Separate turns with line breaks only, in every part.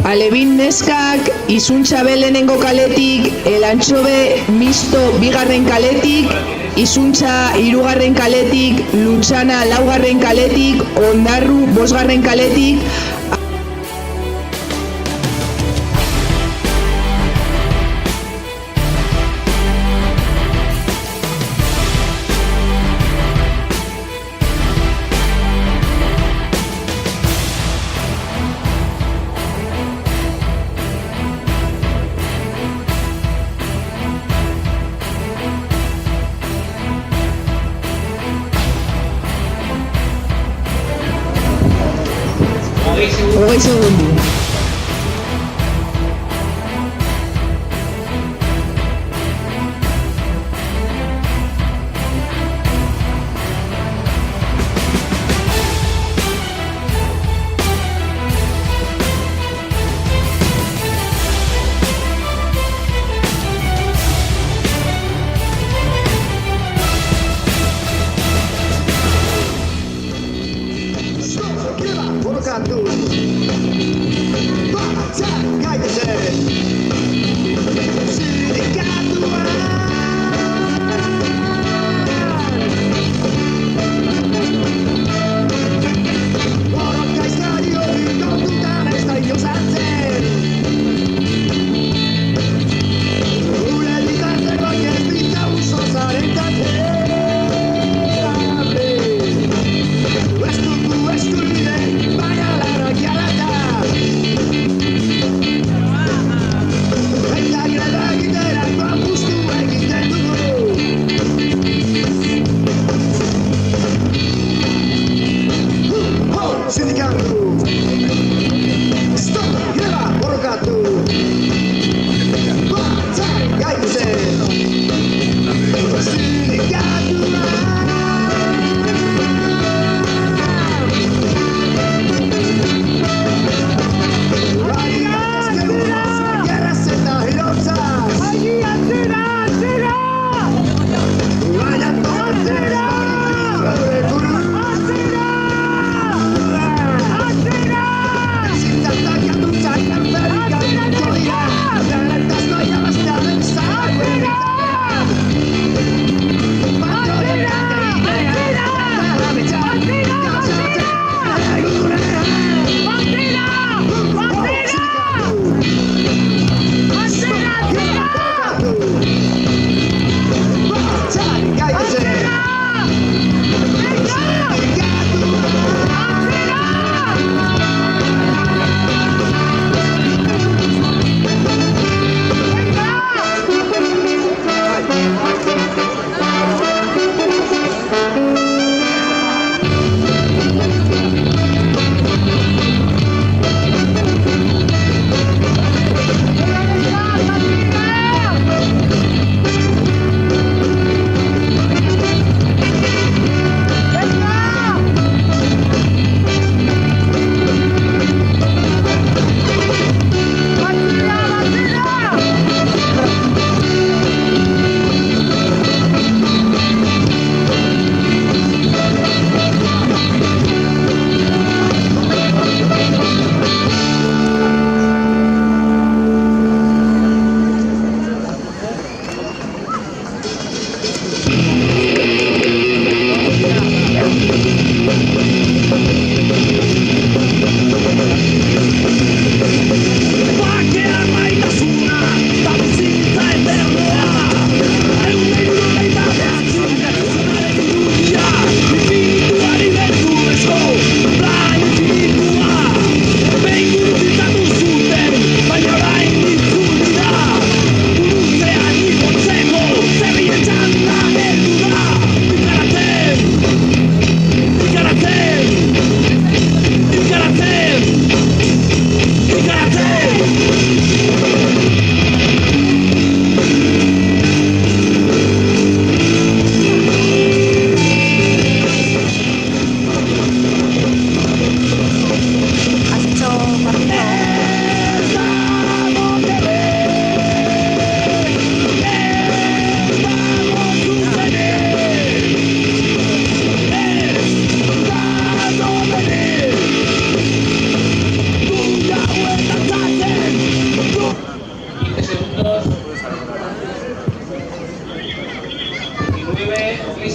Alebin neskak, Izuntxabe lehenengo kaletik, Elantxobe misto bigarren kaletik, Izuntza hirugarren kaletik, Lutxana laugarren kaletik, Ondarru bosgarren kaletik, Hogei segundu. Por canto.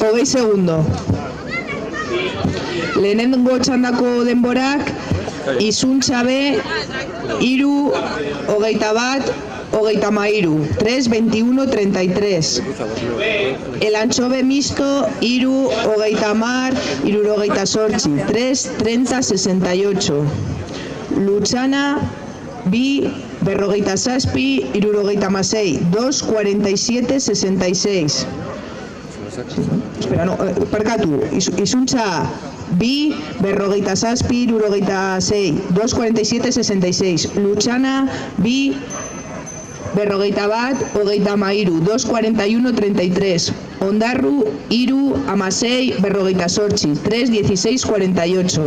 hogei segundo. Lehenengo txandako denborak, Izuntza B, 3, 21, 33. 3, 21, 33. Elantxobe misto, 3, 30, 78. 3, 30, 68. Lutsana B, 57, 76. 2, 47, 66. Espera, no, parkatu. Izuntza B, 57, 76. 2, 47, 66. Lutsana B, 41, 23. 2, 41, 33. Ondarru, 3, 16, 48. 3, 16, 48.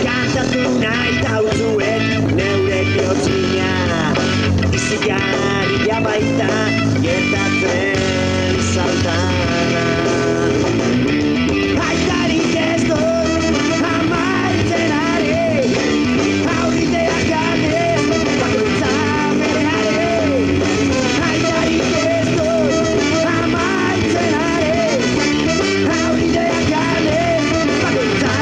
Kantatu nahi dauzuet neure bihotxina, izigarria baita gertatzen saltana. Aitarik ez dut amaitzen ari, aurriteak ganez bakoitza bereare. Aitarik ez dut amaitzen ari, aurriteak ganez bakoitza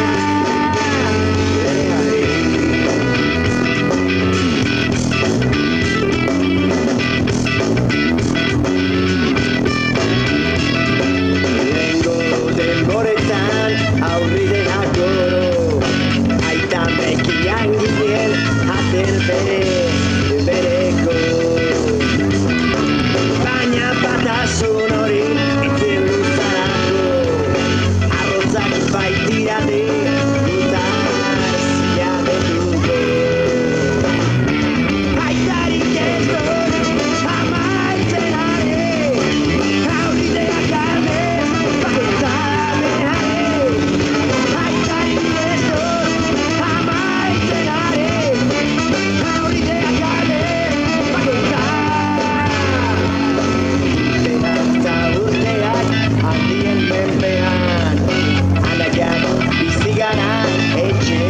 bereko. Baina batasun hori itzen luzarako, arrotzak baitirate dutazia betuko. Aitarik ez dut amaitzen ari, aurriteak ganez bakoitza bereare. Aitarik ez dut amaitzen ari, handien menpean, alaiak bizigara etxe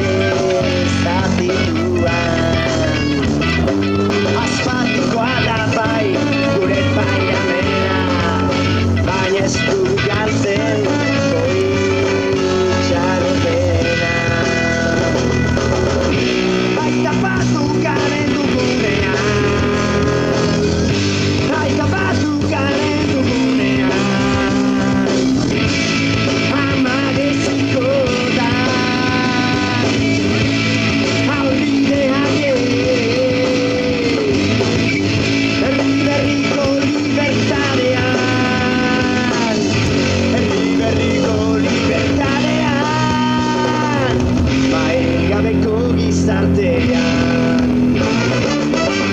zatituan. Asfaltikoa da bai gure paiamena, baina ez du galtzen goi txaropena. Baita batu garen dugunean, baita batu garen dugunean.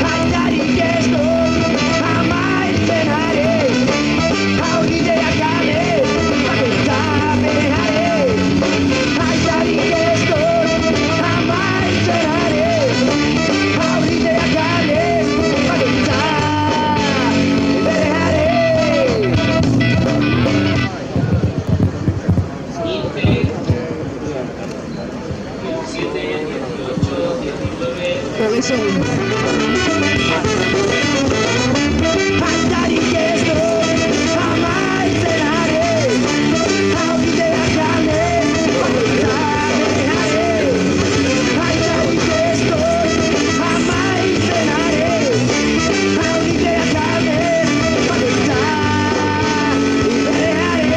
Aitarik ez dut amaitzen ari, aurriteak ganez bakoitza bereare. Aitarik ez dut amaitzen ari, aurriteak ganez bakoitza bereare.
Hogei segundo.
Aitarik ez dut amaitzen ari, aurriteak ganez bakoitza bereare. Aitarik ez dut amaitzen ari, aurriteak ganez bakoitza bereare.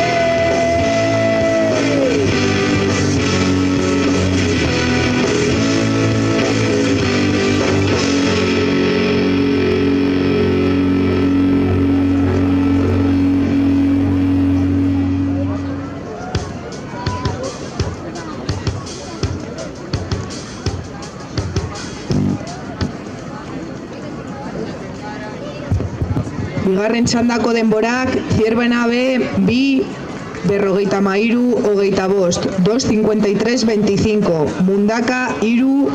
Bigarren txandako denborak, Zierbena B, 2, 53, 25. 2, 53, 25. Mundaka, 3,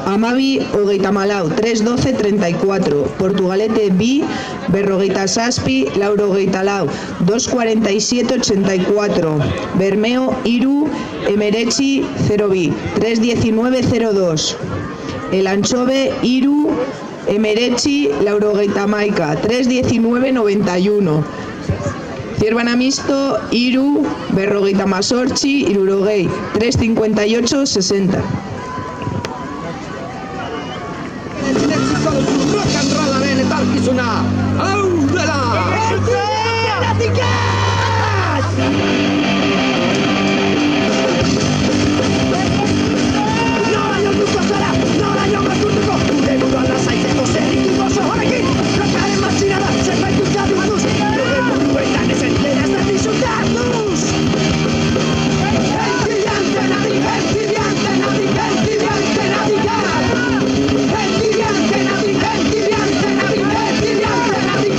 Amabi, hogeita malau, 3-12-34. Portugalete bi, berrogeita zazpi, laurogeita lau, 2-47-84. Bermeo iru, emeretzi, 0-bi, 3-19-02. El Anchove iru, emeretzi, laurogeita maika, 3-19-91. Zierbana Misto iru, berrogeita mazortzi, irurogei, 3-58-60.
Rock and rollaren etorkizuna, hau dela! Nola jorduko zara, nola jokatutuko, gure buruan lasaitzeko zerritu oso horrekin, rockaren matxinada, zerbait duzatu baduz, gure buruetan ezen dena ez da disfrutatuz! Entidiante nadi, entidiante nadi, entidiante nadi, entidiante nadi, entidiante nadi, entidiante nadi,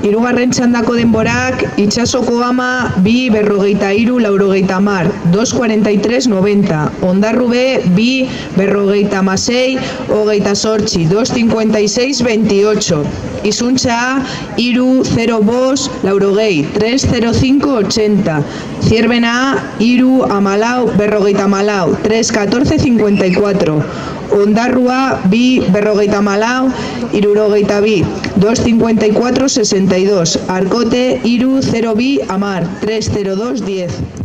Hirugarren txandako denborak, Itsasoko Ama, bi, berrogeita hiru, laurogeita hamar, 2-43-90. Ondarrube, bi, berrogeita hamasei, hogeita zortzi, 2-56-28. Izuntza A, iru, 0-5, laurogei, 3-05-80. Zierbena A, iru, amalau, berrogeita malau, 3-14-54. Ondarrua, bi, berrogeita malau, irurogeita bi, 2-54-62. Arkote, iru, 0-bi, amar, 3-02-10.